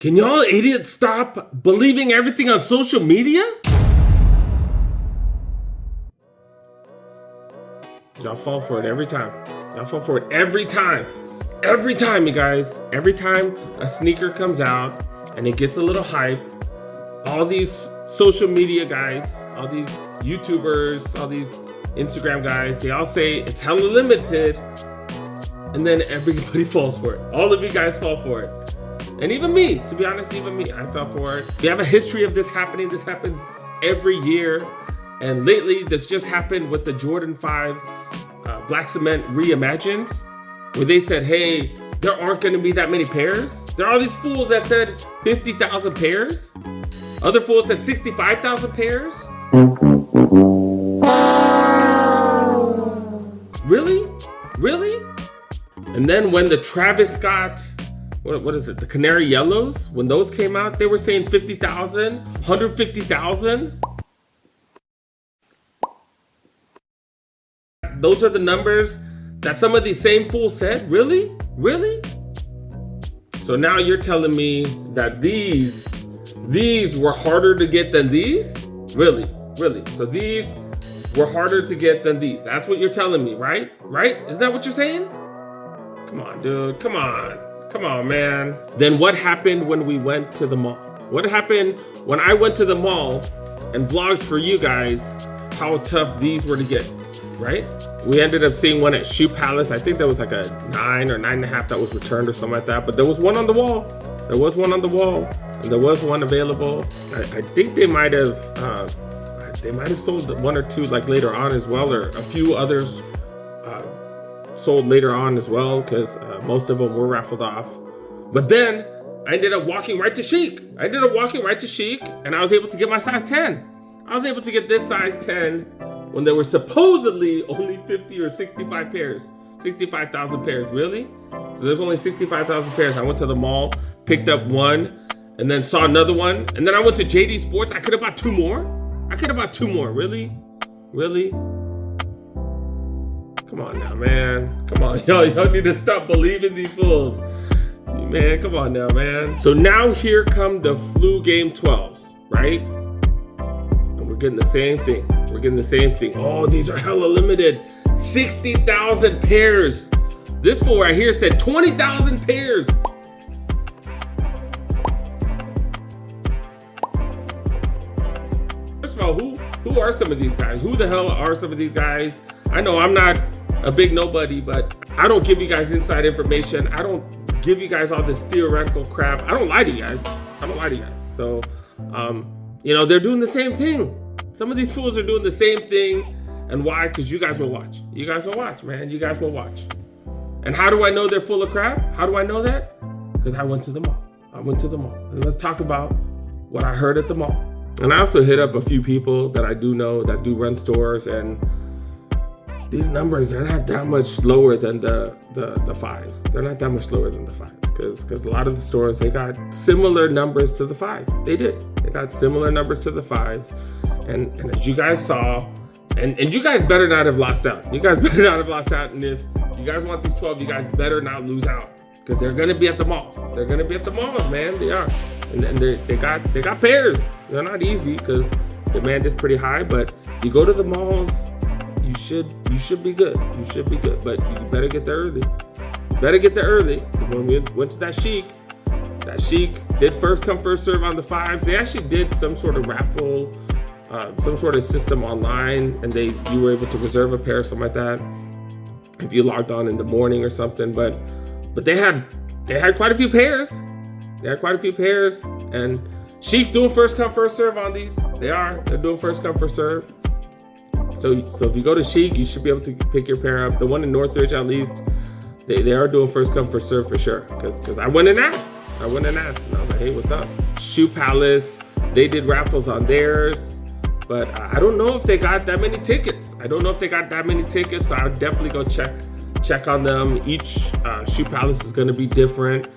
Can y'all idiots stop believing everything on social media? Y'all fall for it every time. Y'all fall for it every time. Every time, you guys. Every time a sneaker comes out and it gets a little hype, all these social media guys, all these YouTubers, all these Instagram guys, they all say it's hella limited. And then everybody falls for it. All of you guys fall for it. And even me, to be honest, even me, I fell for it. We have a history of this happening. This happens every year. And lately, this just happened with the Jordan 5 Black Cement Reimagined, where they said, hey, there aren't going to be that many pairs. There are all these fools that said 50,000 pairs. Other fools said 65,000 pairs. Really? Really? And then when the Travis Scott, what is it? The Canary Yellows, when those came out, they were saying 50,000, 150,000. Those are the numbers that some of these same fools said? Really? Really? So now you're telling me that these were harder to get than these? Really? Really? So these were harder to get than these. That's what you're telling me, right? Right? Isn't that what you're saying? Come on, dude. Come on. Come on, man. Then what happened when we went to the mall? What happened when I went to the mall and vlogged for you guys how tough these were to get, right? We ended up seeing one at Shoe Palace. I think there was like a 9 or 9.5 that was returned or something like that. But there was one on the wall. There was one on the wall, and there was one available. I think they might have sold one or two like later on as well, or a few others sold later on as well, because most of them were raffled off. But then I ended up walking right to Chic. And I was able to get my size 10. I was able to get this size 10 when there were supposedly only 50 or 65 pairs. 65,000 pairs, really? So there's only 65,000 pairs. I went to the mall, picked up one, and then saw another one. And then I went to JD Sports. I could have bought two more. Really? Really? Come on now, man. Come on, y'all need to stop believing these fools. Man, come on now, man. So now here come the flu game 12s, right? And we're getting the same thing. Oh, these are hella limited. 60,000 pairs. This fool right here said 20,000 pairs. First of all, who are some of these guys? Who the hell are some of these guys? I know I'm not a big nobody, but I don't give you guys inside information. I don't give you guys all this theoretical crap. I don't lie to you guys. So, they're doing the same thing. Some of these fools are doing the same thing. And why? Because you guys will watch. You guys will watch, man. You guys will watch. And how do I know they're full of crap? How do I know that? Because I went to the mall. And let's talk about what I heard at the mall. And I also hit up a few people that I do know that do run stores, and these numbers are not that much lower than the fives. They're not that much lower than the fives because a lot of the stores, they got similar numbers to the fives. They got similar numbers to the fives. And as you guys saw, and you guys better not have lost out. And if you guys want these 12, you guys better not lose out, because they're going to be at the malls. Man. They are. And they got pairs. They're not easy because demand is pretty high, but if you go to the malls, you should be good. But you better get there early. Because when we went to that Chic did first come, first serve on the fives. They actually did some sort of raffle, some sort of system online, and you were able to reserve a pair or something like that if you logged on in the morning or something. But they had quite a few pairs. And Chic's doing first come, first serve on these. They're doing first come, first serve. So if you go to Chic, you should be able to pick your pair up. The one in Northridge, at least, they are doing first come, first serve for sure. Because I went and asked. And I was like, hey, what's up? Shoe Palace, they did raffles on theirs. But I don't know if they got that many tickets. I would definitely go check on them. Each Shoe Palace is going to be different.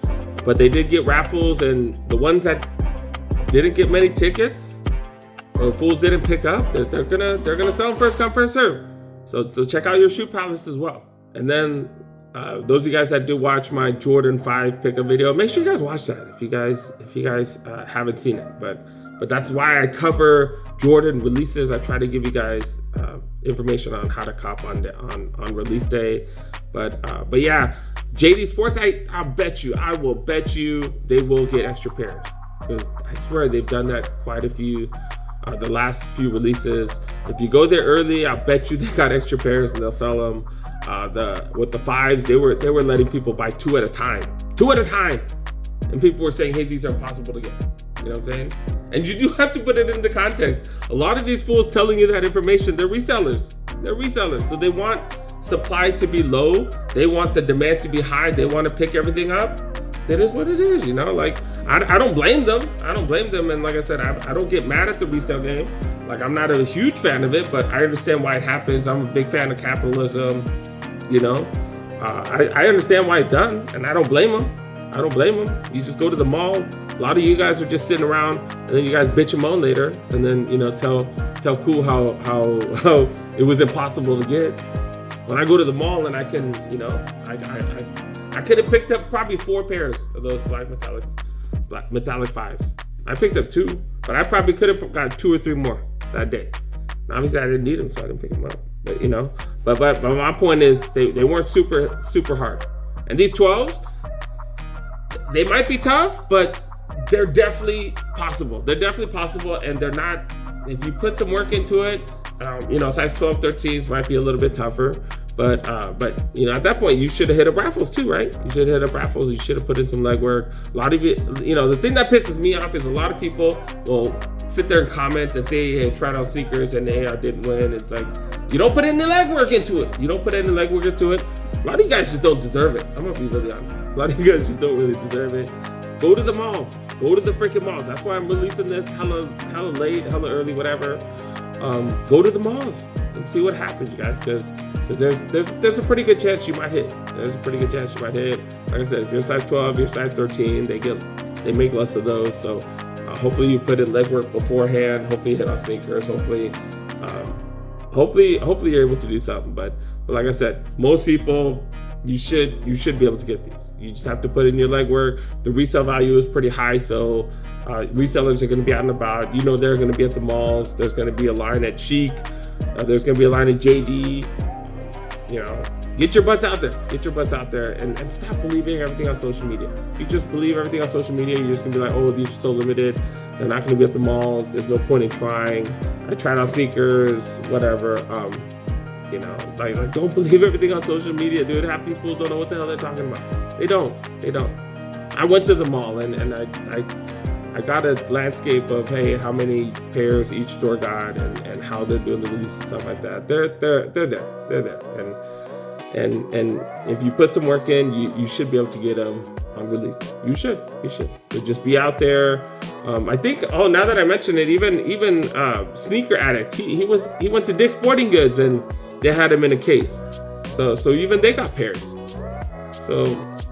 But they did get raffles, and the ones that didn't get many tickets or fools didn't pick up, they're gonna sell them first come, first serve. So check out your Shoe Palace as well. And then Those of you guys that do watch my Jordan 5 pickup video, make sure you guys watch that if you guys haven't seen it. But that's why I cover Jordan releases. I try to give you guys information on how to cop on release day. But yeah, JD Sports, I will bet you they will get extra pairs, because I swear they've done that quite a few. The last few releases, if you go there early, I'll bet you they got extra pairs and they'll sell them. With the 5s, they were letting people buy 2 at a time, and people were saying, hey, these are impossible to get. You know what I'm saying? And you do have to put it into context. A lot of these fools telling you that information, they're resellers, so they want supply to be low, they want the demand to be high, they want to pick everything up. It is what it is, you know. Like, I don't blame them. And like I said, I don't get mad at the resale game. Like, I'm not a huge fan of it, but I understand why it happens. I'm a big fan of capitalism, you know. I understand why it's done, and I don't blame them. You just go to the mall. A lot of you guys are just sitting around, and then you guys bitch and moan later, and then, you know, tell Ku how it was impossible to get. When I go to the mall and I can, you know, I could have picked up probably 4 pairs of those black metallic 5s. I picked up 2, but I probably could have got 2 or 3 more that day. And obviously, I didn't need them, so I didn't pick them up. But, you know, but my point is they weren't super hard. And these 12s, they might be tough, but they're definitely possible. And they're not. If you put some work into it, you know, size 12, 13s might be a little bit tougher. But you know, at that point, you should have hit up raffles too, right? You should have hit up raffles. You should have put in some legwork. A lot of it, you know, the thing that pisses me off is a lot of people will sit there and comment and say, hey, tried on sneakers and hey, I didn't win. It's like, you don't put any legwork into it. A lot of you guys just don't deserve it. I'm gonna be really honest. A lot of you guys just don't really deserve it. Go to the malls. Go to the freaking malls. That's why I'm releasing this hella late, hella early, whatever. Go to the malls and see what happens, you guys, because there's a pretty good chance you might hit. Like I said, if you're size 12, you're size 13, they make less of those. So hopefully you put in legwork beforehand. Hopefully you hit on sneakers. Hopefully you're able to do something. But like I said, most people, you should be able to get these. You just have to put in your legwork. The resale value is pretty high, so resellers are going to be out and about. You know, they're going to be at the malls. There's going to be a line at Chic. There's going to be a line at JD. You know, get your butts out there and stop believing everything on social media. If you just believe everything on social media, you're just going to be like, oh, these are so limited. They're not going to be at the malls. There's no point in trying. I tried on sneakers, whatever. You know, like don't believe everything on social media, dude. Half these fools don't know what the hell they're talking about. They don't. I went to the mall and I got a landscape of, hey, how many pairs each store got and how they're doing the release and stuff like that. They're there. And if you put some work in, you should be able to get them on release. You should. So just be out there. I think. Oh, now that I mention it, even Sneaker Addict. He went to Dick's Sporting Goods and they had him in a case. So even they got pairs. So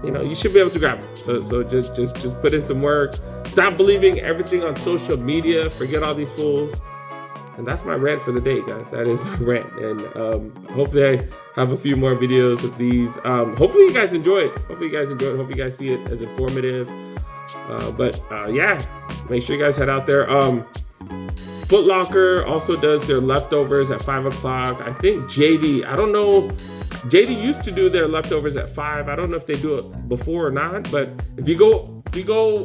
you know you should be able to grab them. So just put in some work. Stop believing everything on social media. Forget all these fools. And that's my rant for the day, guys. That is my rant. And hopefully I have a few more videos of these. Hopefully you guys enjoy it. Hope you guys see it as informative. Yeah, make sure you guys head out there. Foot Locker also does their leftovers at 5 o'clock. I think JD, I don't know. JD used to do their leftovers at 5. I don't know if they do it before or not. But if you go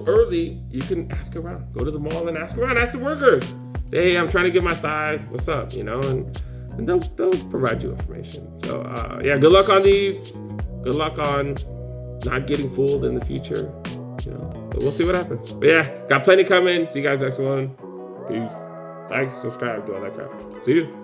early, you can ask around. Go to the mall and ask around. Ask the workers. Hey, I'm trying to get my size. What's up? You know, and they'll provide you information. So yeah, good luck on these. Good luck on not getting fooled in the future. You know, but we'll see what happens. But yeah, got plenty coming. See you guys next one. Peace. Like, subscribe, do all that crap. See you.